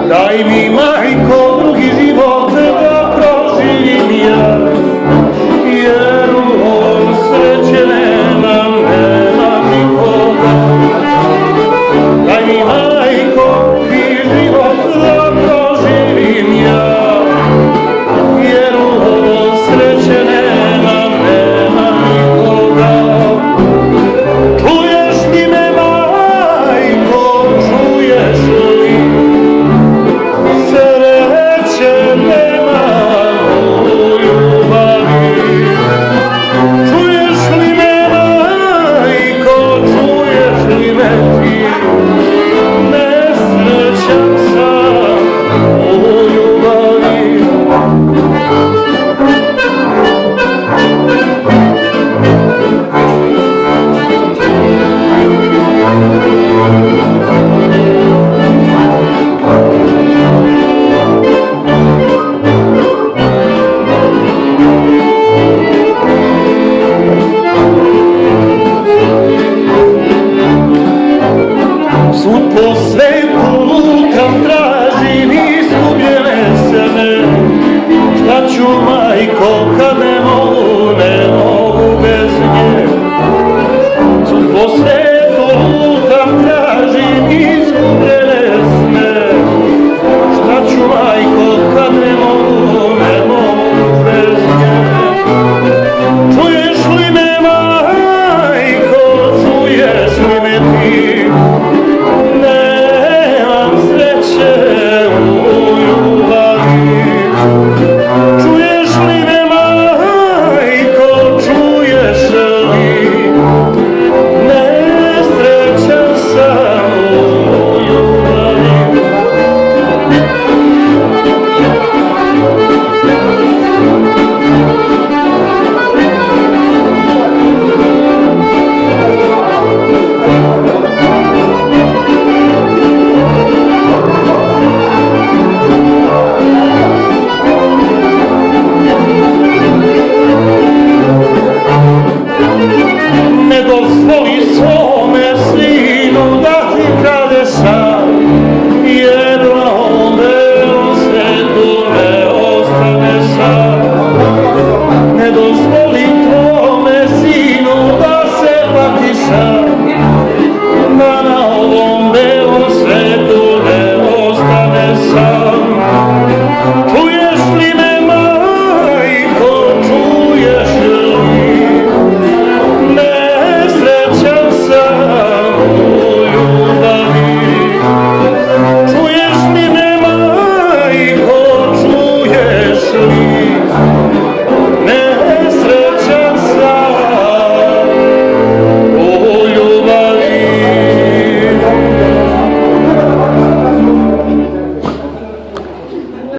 Daj mi, majko, drugi život da proživim ja, jer u ovom sreće nema nikoga. Daj mi, majko, drugi život da proživim ja, jer u ovom sreće nema nikoga. Čuješ li me, majko, čuješ li? Sreće nema u ljubavi. Čuješ li me, majko, čuješ li me ti? Nesrećan sam u ljubavi. Svud po svetu lukam, tražim izgubljene sebe. Šta ću, majko, kad ne mogu bez nje?